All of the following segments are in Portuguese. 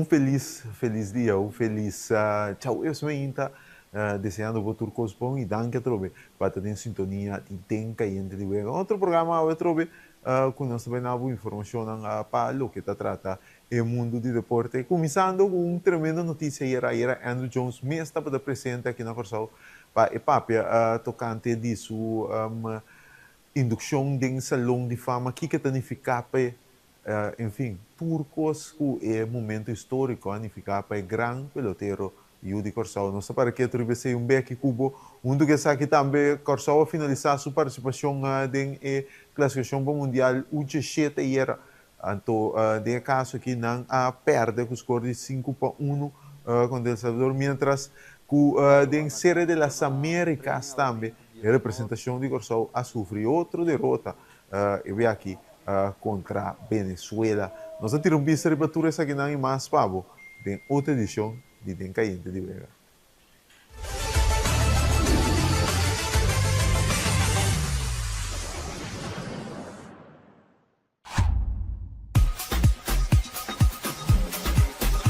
feliz dia, feliz tchau. Eu sou ainda desejando o turcos bom e danke trobe para ter em sintonia de denka e entre de outro programa eu trobe com nós também na boa informação para o que está trata o mundo de deporte. Começando com uma tremenda notícia era Andrew Jones mesmo estava presente aqui na Corsal para e papia tocante disso indução de salão de fama que significa enfim, turcos que é momento histórico, significa para grande pelotero Yudi Corsao. Não sei para que tu ser um beque cubo, do que sabe também Corsao finalizar sua participação na classificação para o Mundial U17 e era então, de caso aqui não perde com o score de 5-1 com El Salvador, mientras que em Série de las Américas também a representação de Corsao a sofrido outra derrota e ve aqui contra Venezuela. Nós tiramos um vista de batura essa aqui não mais pavo em outra edição de Den Caliente de Brega.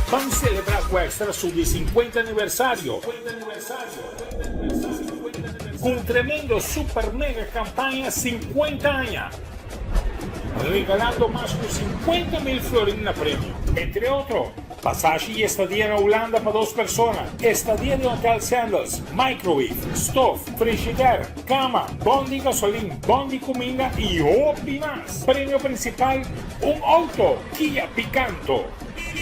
Vamos celebrar com o Extra Sub 50 aniversário. Com um tremendo super mega campanha 50 anos. Regalando más de 50.000 florines premio. Entre otros, pasaje y estadía en Holanda para 2 personas, estadía de Hotel Sandals, microwave, stove, frigider, cama, bondi gasolina, bondi comida y hopi más. Premio principal, un auto Kia Picanto.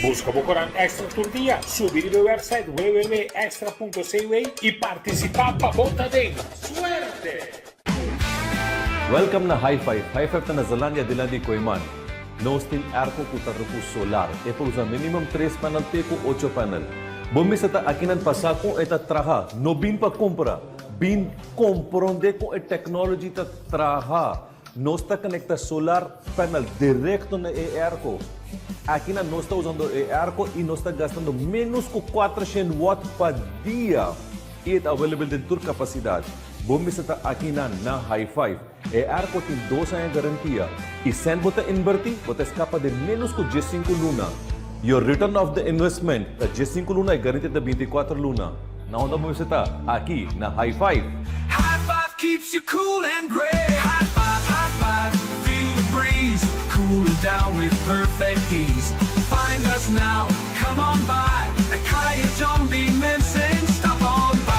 Busca Bocorán Extra Tour Día, subir el website www.extra.cv y participar para botadena. ¡Suerte! Welcome na High Five. High Five na Zalanya Dilandi Koiman. No stil arco ku tarruku solar. E por usa minimum 3 panel te ku 8 panel. Bumis ata akinan pasako eta traha. No bin pa compra. Bin compronde ko e technology ta traha. No está conecta solar panel directo na e arco. Aqui não está usando e arco e não está gastando menos que 400 watts por dia. E é available de toda capacidade. Bumis ata aqui na High Five. E arco tem 2 anos de garantia. E sem você invertir, você escapa de menos que 15 luna. Your return of the investment, a 15 luna é garantida de 24 luna. Na onda bumis ata aqui na High Five. High Five keeps you cool and great. High five, feel the breeze. Cool it down with perfect ease. Find us now, come on by. A Kaya John B. Mensen, stop on by.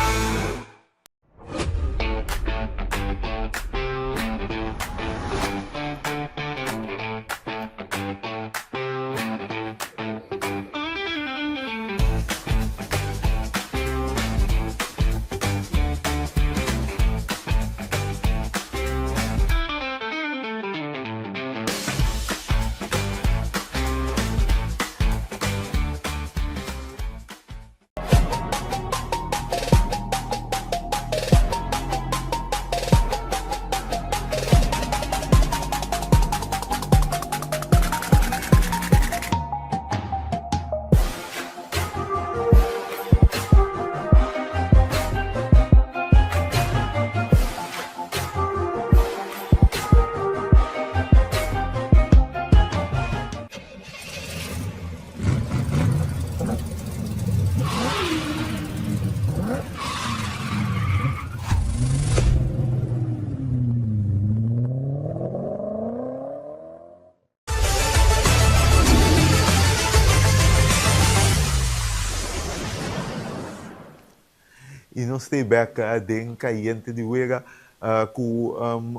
E nós estamos back den caliente de Uega,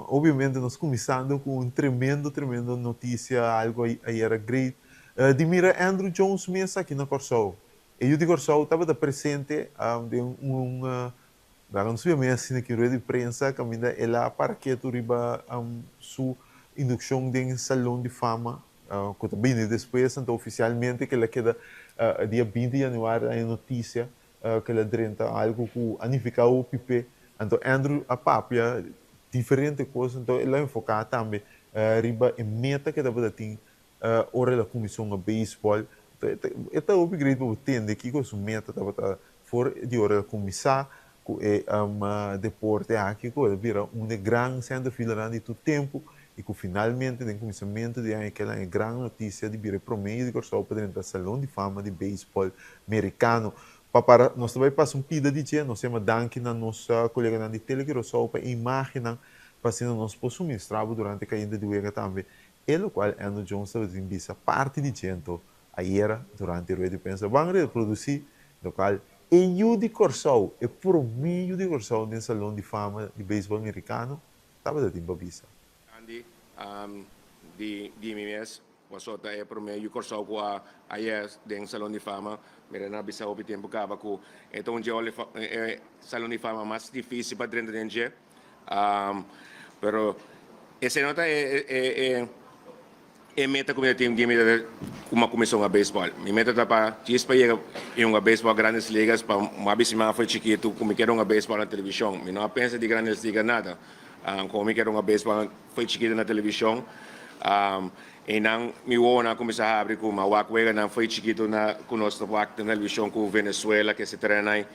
obviamente nós começando com um tremendo notícia, algo aí era great. De mira Andrew Jones mesmo aqui na Corsol. E eu de Corsol estava presente de não sei mesmo assim que de prensa, caminha ela para que tu riba sua indução de salão de fama, que também depois, então oficialmente que ela queda dia 20 de janeiro a notícia. Que ela drenta algo que anifica o pipe. Então, Andrew, a papia, diferente coisa, então, ela enfoca também riba em meta que deve ter ora a comissão de beisebol. Então, o upgrade para entender que a meta deve for de hora começar com deporte aqui, que vira uma grande centro fila de todo tempo e que finalmente, no começamento de ano, aquela é grande notícia de vir promeio de Corsol para dentro do Salão de Fama de Beisebol Americano. Para nós também passamos um pida de dia, nós temos danke na nossa colega de Telegrosol para imaginar para ser nós possamos suministrar durante a caída de Uega também. E o qual Andrew Jones estava dizendo, parte de gente, ayer, durante o de pensa, vão reproduzir, no qual e de Corsol, e por meio de Corsol, no Salão de Fama de Beisebol Americano, estava da timba visa. Andy, di MMS, wasota é por meio Corsol com a den Salão de Fama, mira na bisa o tempo cava com então onde olha Salão de Fama mais difícil para dentro de gente, pero esse nota meta como eu tenho meta uma comissão a beisebol. Minha meta tá para para ir em uma beisebol grandes ligas para uma vez mais foi chiquito como quero uma beisebol na televisão. Me não pensa de grandes ligas nada. Como quero uma beisebol foi chiquito na televisão. E não me ona começar a abrir com uma wakwega não foi chiquito na conosco na televisão com Venezuela que se treina.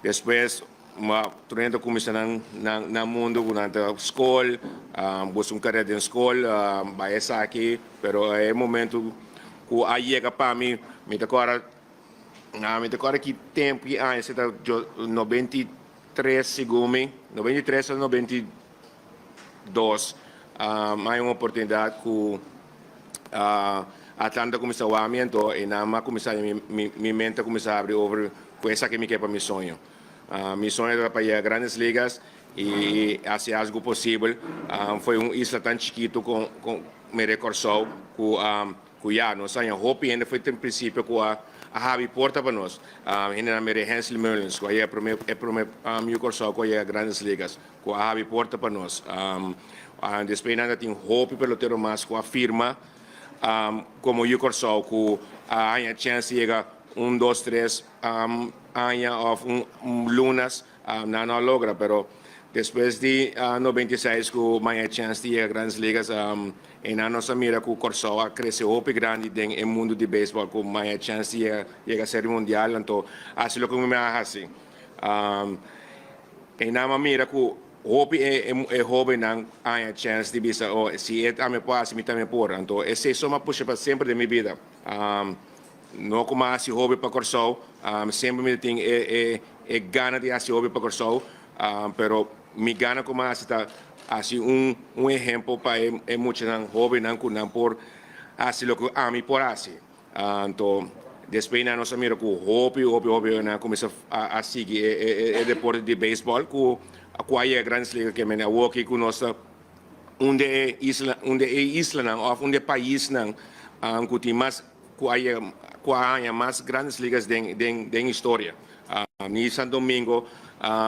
Depois uma treino começa na mundo durante a escola, busco carreira de escola, vai aqui, pero é momento que aí chega para mim, me decora que tempo que ah, está 93 segundo, 93 a 92, há uma oportunidade que Atlanta começa o ambiente e na começar minha mente começa a abrir over coisa que me quer para meu sonho. Mi sonho era para ir a grandes ligas e fazer algo possível. Foi isla tão chiquito com me recordou que já nós ainda hope ainda foi no princípio que a Javi porta para nós. Ainda me Hansel Mullins que é para mim meu recordou que é grandes ligas que a Javi porta para nós. Depois ainda tem hope pelotero mais com a firma como eu recordou que ainda chance chega 1, 2, 3 años o lunas não logra, pero depois de 96 que mais chance de ir a grandes ligas e na nossa mira que o Corsol cresceu muito grande no mundo de beisebol com mais chance de ir a série mundial, então assim o que me acha assim e na mira que hope é hobby não há chance de bisa se é a me passa me também por então esse é só uma puxa para sempre de minha vida não como assim hobby para Corsol sempre me tem gana de assim hobby para Corsol pero me gana como assim tá assim exemplo para muito não hobby não por assim o que a mim por assim então depois na nossa mira que hobby não começa a seguir o deporte de beisebol que aí é grandes ligas que me o aqui com nossa onde é isla não ou onde é país não que tem mais que aí mais grandes ligas de história. Em São Domingo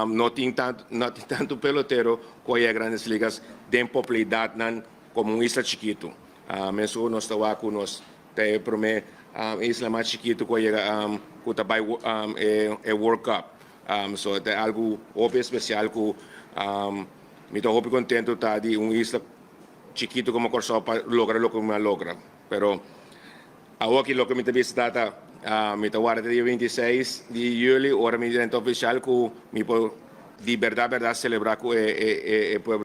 não tem tanto pelotero que aí grandes ligas de popularidade não como isla chiquito. Mesmo nós estamos com nós te promete isla mais chiquito que aí que também é World Cup. So é algo muito especial que me estou muito contente de isla chiquito como Corsol para lograr o que me logra. Pero aqui o que me teve data me tawara dia 26 de julho, hora me evento oficial que me pode de verdade celebrar com o povo.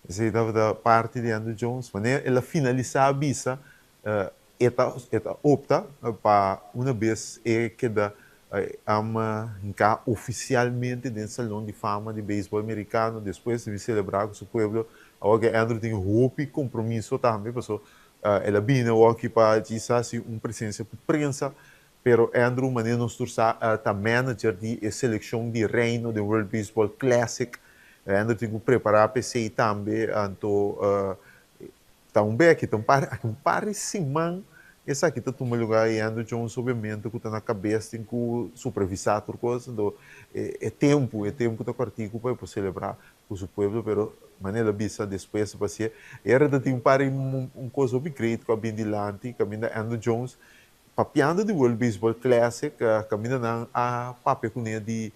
Essa estava da parte de Andrew Jones, mas ela finaliza a visa, ela opta para uma vez que da cá oficialmente dentro do Salão de Fama de Beisebol Americano, depois de celebrar com o povo, agora Andrew tem roupa e compromisso também, porque ela vinha aqui para dizer assim, uma presença por prensa, pero Andrew maneira nos tornar tá manager de seleção de reino do World Baseball Classic, Andrew tem que preparar para PC também, então também aqui tem um par de semana. Essa aqui está tomando lugar e Andrew Jones, obviamente, que está na cabeça, tem que supervisar por coisa, então é tempo que está partido para celebrar com o povo, mas maneira bisa depois para ser era de um par coisa bem grande com a Bindilante, caminha Andrew Jones, papiando de World Baseball Classic, caminha na a papel com ele de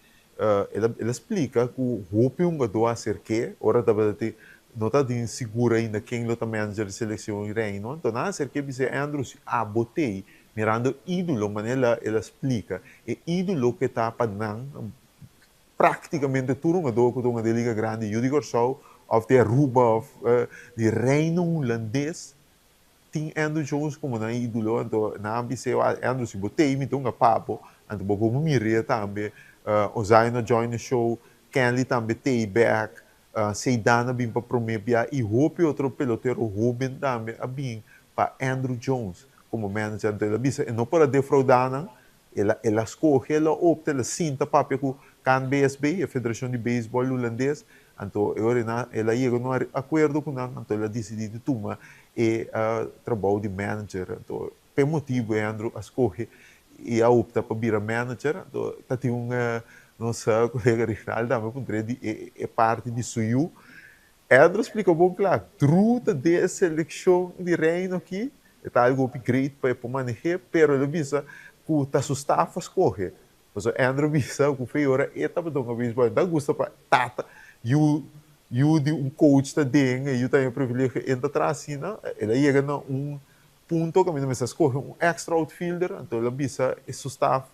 ela explica que o roupa um gado a ser que, ora estava de não está segura ainda quem é o manager de seleção e reino. Então, na ser que você Andrew botei mirando ídolo, manela ela explica, é ídolo que está padnang praticamente tudo um jogo de uma liga grande, eu digo só, of de Aruba, of de Reino Holandês, tem Andrew Jones como na ídolo, então na ambição Andrew se botei me tonga papo, então como miria também, Ozaina join the show, Kenley também tei back, Seidana bem para promebia e Hope outro pelotero Ruben também a bem para Andrew Jones como manager dela bisa e não para defraudar ela escolhe ela opta ela sinta papel com can BSB a Federação de Beisebol Holandês então ela chega num acordo com ela então ela decidiu tomar e trabalho de manager então por motivo Andrew escolhe e a opta para virar manager então tá tem nossa colega Rinaldo também poderia é parte de suyo Andrew explicou bom claro truta de seleção de reino aqui é algo upgrade para manejar pero ele bisa que tá staff escolhe então Andrew bisa que foi hora e tá para beisebol da gosta para tata you de coach tá dengue you tem o privilégio entra atrás assim ele chega na ponto que a mim escolhe extra outfielder então ele bisa esse staff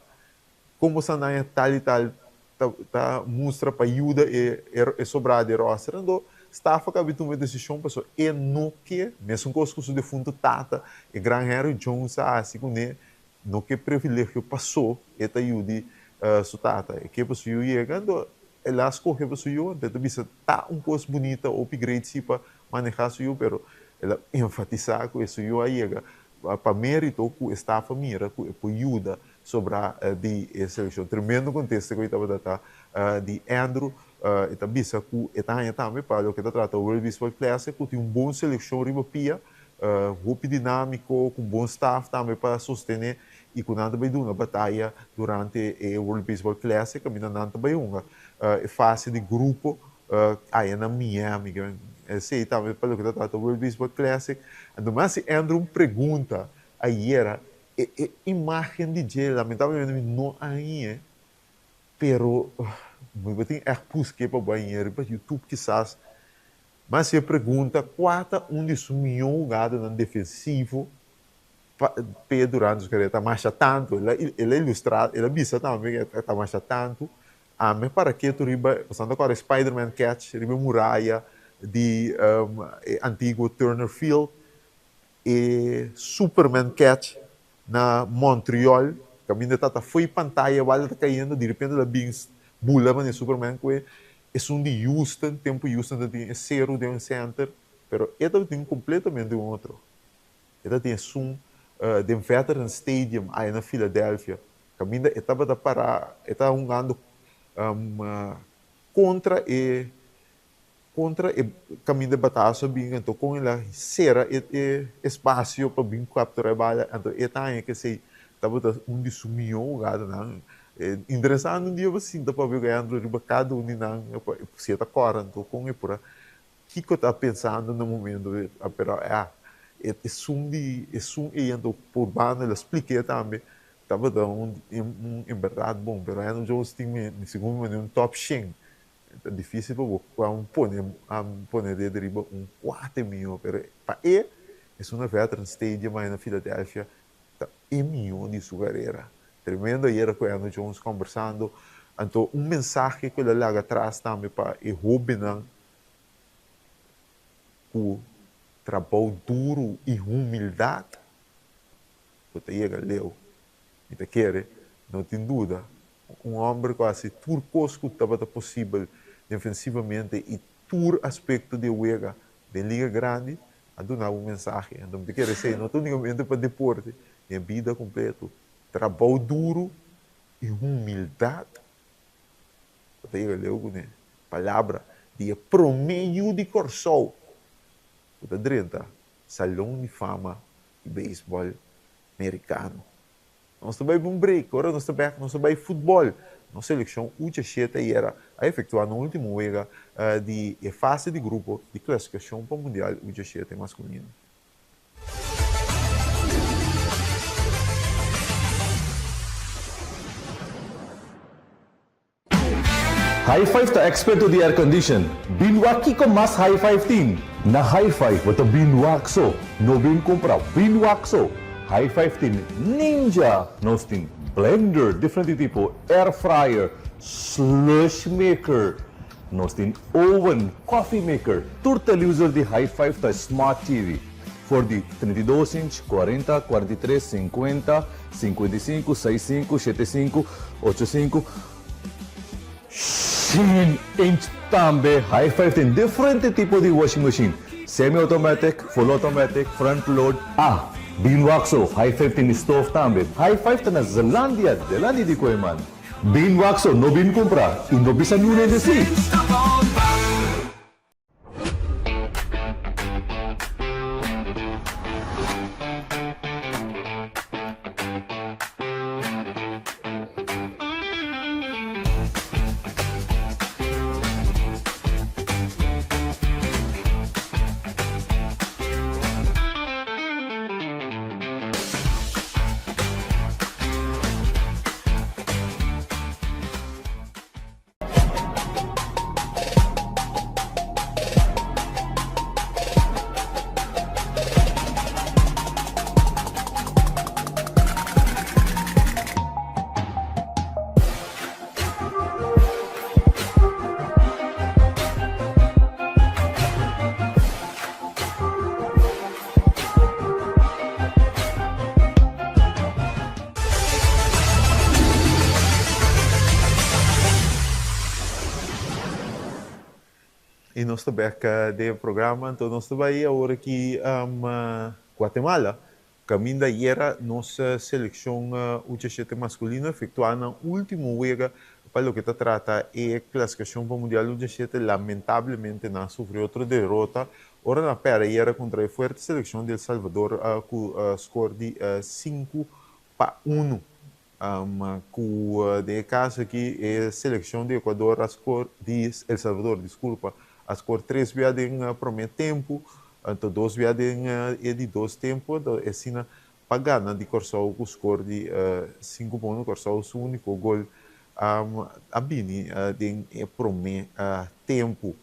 como se não é tal e tal tá mostra para ajuda e sobrar de roster então staff acaba de tomar decisão pessoal e no que mesmo com os de fundo tata e gran Harry Jones assim com ele no que privilégio passou e tá ajuda su tata e que pessoal chegando ela escolhe pessoal então bisa tá coisa bonita upgrade se para manejar su pero ela enfatizar com isso aí chega para mérito que o staff mira que ajuda sobre de seleção tremendo contexto que eu estava dando de Andrew eta bisa ku etanya também para o que trata o World Baseball Classic que tem bom seleção riba pia grupo dinâmico com bom staff também para sostener e com nada vai uma batalha durante o World Baseball Classic que ainda nada vai uma fase de grupo aí na Miami sei também para o que trata o World Baseball Classic então mas Andrew pergunta aí era imagem de Jay lamentavelmente não aí pero eu tenho buscar para banheiro para YouTube quizás mas se pergunta quanto onde sumiu jogada no defensivo para durante os carreiras está marcha tanto ele é ilustrado ele avisa também que está marcha tanto mas para que tu riba passando agora Spider-Man catch riba muralha de antigo Turner Field e Superman catch na Montreal que ainda tá foi pantalla vale tá caindo de repente ela bem bula mas Superman que é um de Houston tempo Houston tem zero de um center pero esta tem completamente um outro esta tem de um Veterans Stadium aí na Filadélfia que ainda estava da para estava jogando contra caminho de batalha bem então com ela será espaço para bem capturar a bala então é que sei estava onde sumiu gado não interessante um dia assim dá para ver ganhando de bacado onde não se está correndo então com por que eu está pensando no momento pero então por banda ele expliquei também estava dando em verdade bom pero Andrew Jones tinha segundo um top 100 é difícil para poner de deriva 4 mil pero para é uma Veterans Stadium aí na Filadélfia é milhão de sua carreira tremendo era com Andrew Jones conversando então mensagem que ele larga atrás também para o Ruben o trabalho duro e humildade que chega leu e te quer não tem dúvida homem quase tudo coisa que estava possível defensivamente e todo aspecto de liga grande a dar uma mensagem então te quer dizer não unicamente para deporte é vida completa trabalho duro e humildade que chega leu né palavra de promedio de Corsol da direita salão de fama de beisebol americano nós também um break agora nós também futebol nossa seleção U17 era a efetuar no último jogo de fase de grupo de classificação para o mundial U17 masculino. High five to expert to the air condition. Binwaki ko mas high five team. Na high five wata binwakso. No bin kumpra binwakso. High Five tem Ninja, nós tem blender, diferente tipo, air fryer, slush maker, nós tem oven, coffee maker. Todo televisor de High Five tá Smart TV. For de 32 inch, 40, 43, 50, 55, 65, 75, 85, 100 inch também. High Five tem diferente tipo de washing machine. Semi-automatic, full automatic, front load. Beanwaxo, High Five tem stove também. High Five tá na Zelândia di Koiman. Beanwaxo, no bin comprar, e no bisa nune de si. Stop on by. E nós também de programa, então nós também agora aqui Guatemala, caminho da era nossa seleção U17 masculina efetuada na última vez para o que se trata é classificação para o Mundial U17, lamentavelmente não sofreu outra derrota. Ora na pera era contra a forte seleção de El Salvador com score de 5-1. Com de caso aqui é a seleção de Equador, a score de El Salvador, desculpa, a score 3 viadas em primeiro tempo, então 2 viadas em de 2 tempos, então é assim para ganhar de Corsol com score de 5 pontos, Corsol o único gol a Bini de primeiro tempo.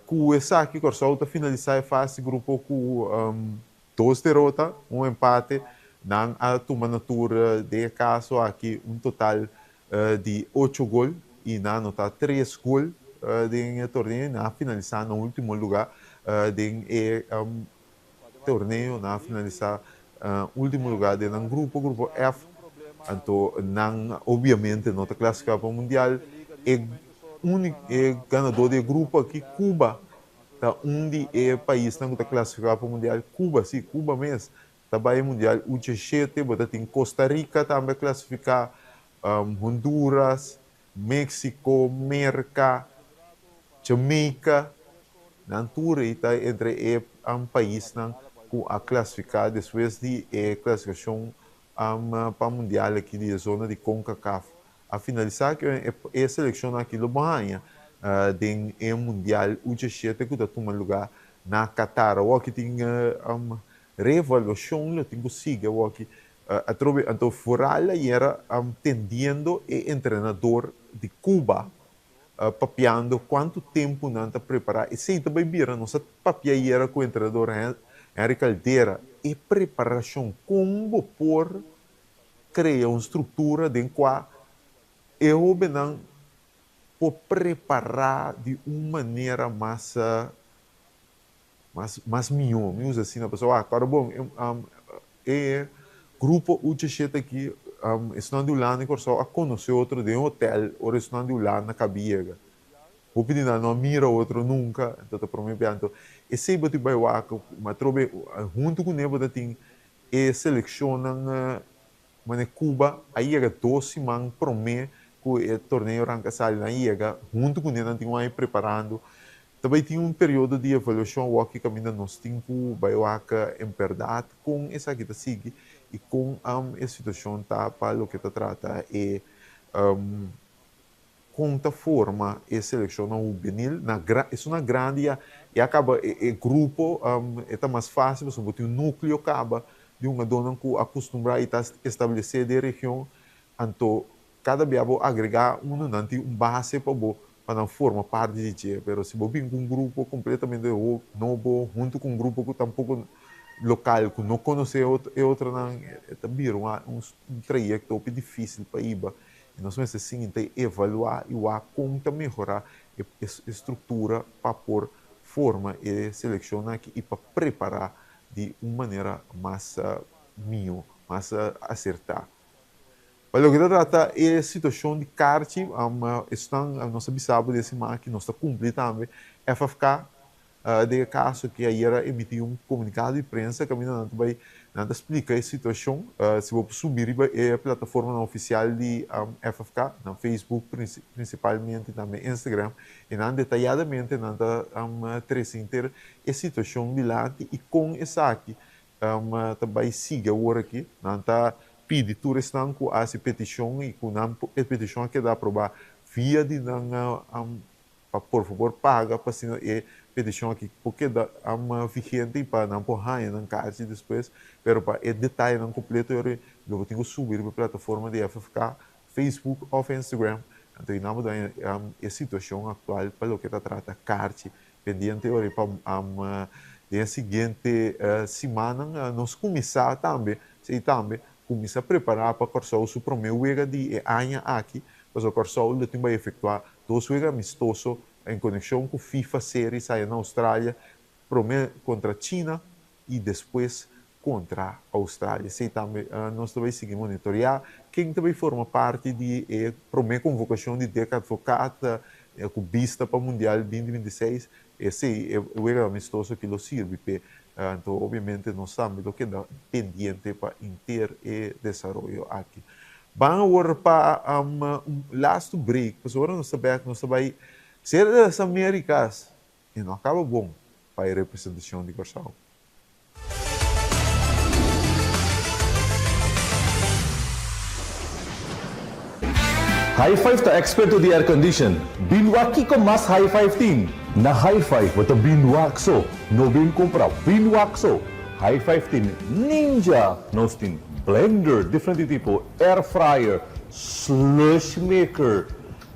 Com essa aqui, Corsol está finalizar a fase grupo com 2 derrotas, 1 empate, não a turma natura de caso aqui total de 8 gols e não anotar 3 gols de torneio, na finalizar no último lugar de torneio, na finalizar último lugar de grupo F. Então, não, obviamente, não está classificado para o Mundial. É ganador de grupo aqui, Cuba. Tá, onde é país que está classificado para o Mundial? Cuba, sim, Cuba mesmo. Também é Mundial U17, mas tem Costa Rica também classificar, Honduras, México, Merca, Jamaica, na altura está entre um país com a classificar depois de classificação para o Mundial aqui da zona de CONCACAF. A finalizar que é a seleção aqui do Bahia, de Mundial U17 que está tomando lugar na Qatar. O que tem revaluação, tem que seguir o que então Forala era tendendo o treinador de Cuba, papiando quanto tempo não está preparado. E sim, também vira, nossa papia era com o treinador Henry Caldeira, e preparação como por criar uma estrutura de qual eu não por preparar de uma maneira mais melhor, mesmo assim, a pessoa, agora bom, grupo U17 aqui, estão de lá na Corsol, a conhecer outro de um hotel, ou estão de lá na Cabiega. O pedido não mira outro nunca, então está prometendo. E se você vai lá, mas trobe junto com ele, tem e seleciona na Cuba, aí é 12 man promete que o torneio arranca sai na IEGA, junto com ele, tem aí preparando. Também tem período de avaliação que caminha nos 5 baiuaca em verdade com essa que está seguindo e com a situação tá para o que está trata e com a forma e seleciona o juvenil isso na grande e acaba o grupo é mais fácil você botar núcleo acaba de uma dona que acostumbrar e estabelecer de região então cada biabo agregar não tem base para não formar parte de ti, mas se você vem com um grupo completamente novo, junto com um grupo que tampouco local que não conhece outra não também um trajecto bem difícil para ir e nós vamos assim evaluar e como melhorar a estrutura para pôr forma e selecionar aqui e para preparar de uma maneira mais mais acertada. Para o que trata é a situação de CARTI, nós sabemos desse que nós está cumprindo também, FFK, de caso que ayer emitiu um comunicado de prensa que não vai explicar a situação, se vou subir a plataforma oficial de FFK, na Facebook principalmente, também Instagram, e não detalhadamente não trazer a situação de lá e com essa aqui, também siga agora aqui, não está pede turistan ku a petição e com a petição que dá aprovar via de por favor paga para se é petição aqui porque dá vigente para não porra não caixa depois pero para é detalhe não completo eu tenho que subir para a plataforma de FFK Facebook ou Instagram então não muda a situação atual para o que trata caixa pendente ora para a seguinte semana nós começar também começa a preparar para o seu primeiro jogo de ano aqui, para o Corsol ele vai efetuar 2 jogos amistosos em conexão com FIFA Series aí na Austrália, primeiro contra a China e depois contra a Austrália. Sei também nós também seguir monitorear quem também forma parte de primeira convocação de Deca Advocata com vista para o Mundial 2026. Esse é o jogo amistoso que lo serve para então, obviamente, nós sabemos que é pendente para ter e desenvolver aqui. Vamos agora para last break, porque agora nós vamos ser das Américas e não acaba bom para a representação de Corsol. High Five ta expert to the air condition. Binwaki ko mas High Five team. Na High Five wata binwakso. No bin compra binwakso. High Five team Ninja. Nos tin blender, different tipo air fryer, slush maker.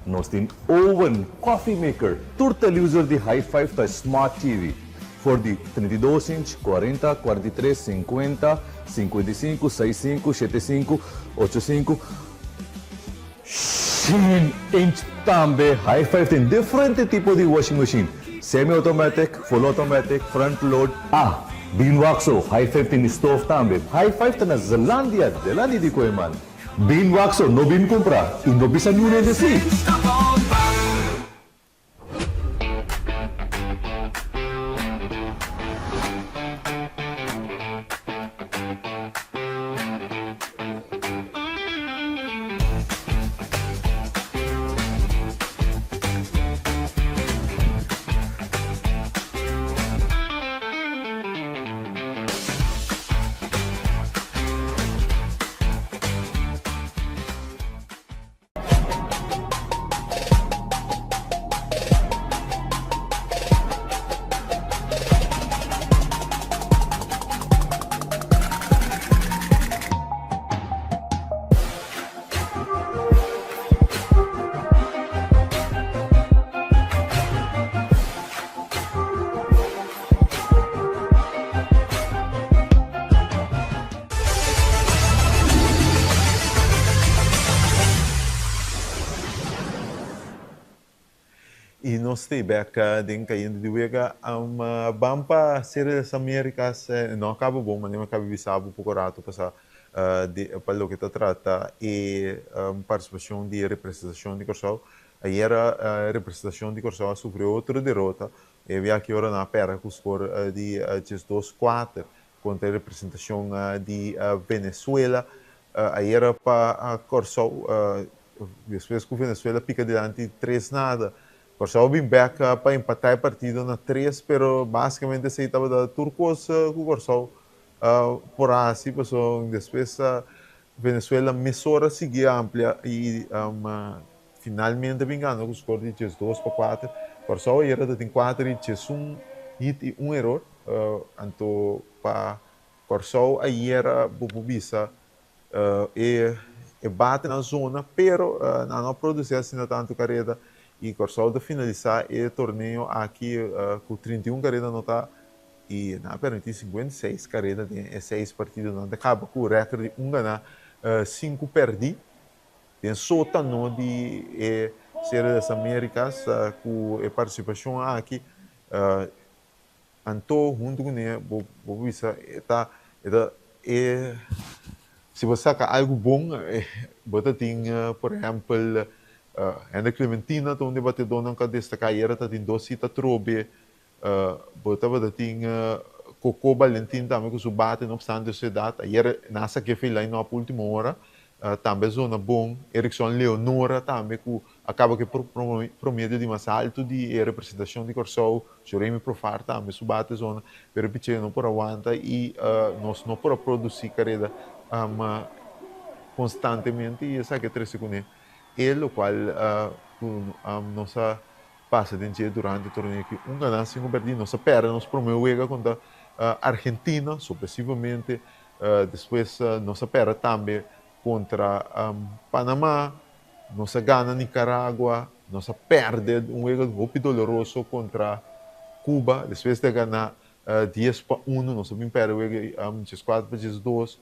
Nos tin oven, coffee maker. Turta user de High Five ta smart TV. For the 32 inch, 40, 43, 50, 55, 65, 75, 85. 10-inch também. High Five tem diferente tipo de washing machine. Semi-automatic, full automatic, front load. Binwaxo. High Five tem stove também. High Five tá na Zelândia de Koeman. Binwaxo, no bin comprar. E não bisa nune de si. Stop on by. E nós temos aqui caindo de vega uma bampa série das Américas não acaba bom, mas não acaba visado por rato para para o que trata e participação de representação de Corsol. Aí era a representação de Corsol sofreu outra derrota e havia aqui ora na pera com o score de 2-4 contra a representação de Venezuela. Aí era para Corsol depois que o Venezuela pica diante 3-0. Corsol vem back para empatar a partida na 3, pero basicamente se estava da Turcos com Corsol por assim, passou depois Venezuela mesora seguia ampla e finalmente vingando com o score de 2-4. Corsol era de 4 e um erro, então para Corsol aí era bubisa e bate na zona, pero não produzia assim tanto carreira. E Corsol de finalizar o torneio aqui com 31 carreiras não está e na permitir 56 carreiras, tem 6 partidos, não acaba com o recorde de ganhar, 5 perdi, tem só no de Série das Américas, com a participação aqui, anto junto com ele, vou ver se você saca algo bom, você tem, por exemplo, Ana Clementina, onde você dona que destacar, era tem doce tá trobe, você tem Coco Valentim também que subate, não obstante a sua idade, era nessa que fez lá na última hora, também zona bom, Erickson Leonora também que acaba que promedio de mais alto de representação de Corsol, Joremi Profar também subate zona, pero piche não por aguanta e nós não por produzir carreira constantemente e essa que é 3 segundos. E o qual nossa passa de dia durante o torneio que ganhar 5 perdidos, nossa perde, nos promove contra Argentina, sucessivamente, depois nossa perde também contra Panamá, nossa ganha Nicarágua, nossa perde jogo muito doloroso contra Cuba, depois de ganhar 10-1, nossa perde o jogo 4-2,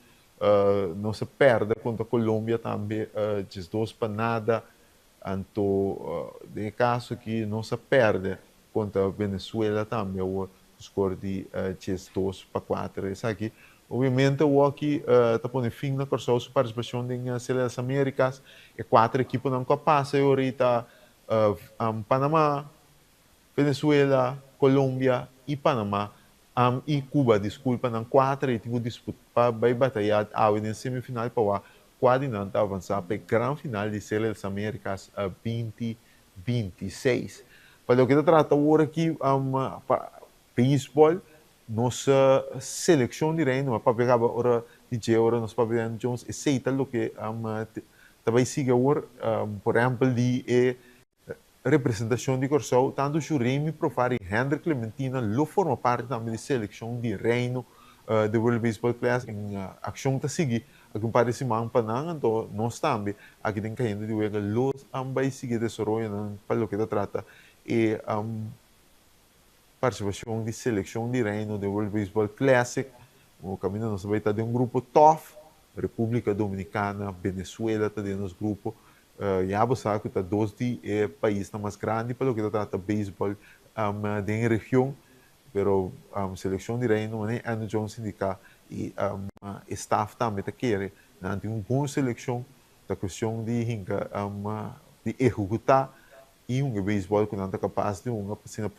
nossa perde contra Colômbia também 2 para nada, então, de caso que nossa perde contra Venezuela também, o score de 2 para 4, isso aqui. Obviamente, o aqui está pondo fim na sua participação nas Série das Américas, e 4 equipes não passam ahorita, Panamá, Venezuela, Colômbia e Panamá, e Cuba, desculpa, não 4 e tem disputa para batalhar na semifinal para coadinante avançar para a grande final de Série das Américas 2026. Para o que trata agora aqui, beisebol, nossa seleção de reino, para pegar agora DJ, agora nós para ver Jones, aceita o que também sigue agora, por exemplo, de representação de Corsol, tanto Juremi Profar e Hendrik Clementina, lo forma parte também da seleção de reino do World Baseball Classic, em ação que sigue, a comparação com Panang, então nós também, aqui tem caindo de wega, los ambas sigue desenvolvendo para o que trata, e participação de seleção de reino do World Baseball Classic, o caminho nós vai estar de grupo tough, República Dominicana, Venezuela está dentro dos grupos, já você sabe que está 2 de países mais grandes para o que trata beisebol da região, pero seleção de reino, né, Andrew Jones indica e staff também está querendo, não tem boa seleção, da questão de de executar e beisebol que não está capaz de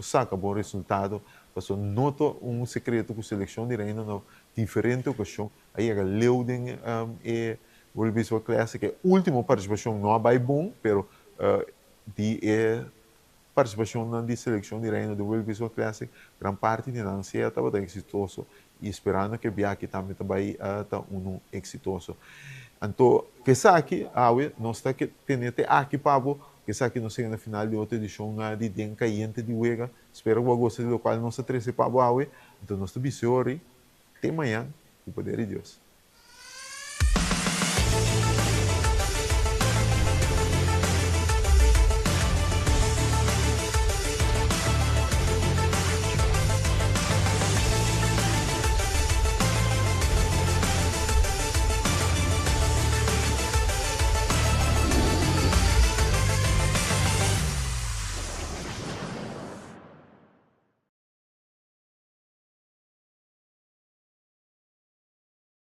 sacar bom resultado, passou nota segredo com seleção de reino na diferente ocasião, aí a Leuden World Baseball Classic, a última participação não é bom, pero de participação na seleção de reino do World Baseball Classic, gran parte de não ser estava exitoso e esperando que aqui também vai estar exitoso. Então, que aqui, nós está que tendo aqui Pablo, que aqui nós chegamos na final de outra edição de Den Caiente de Uega, espero que você goste do qual nós 13 Pablo, então nós estamos até amanhã, com o poder de Deus.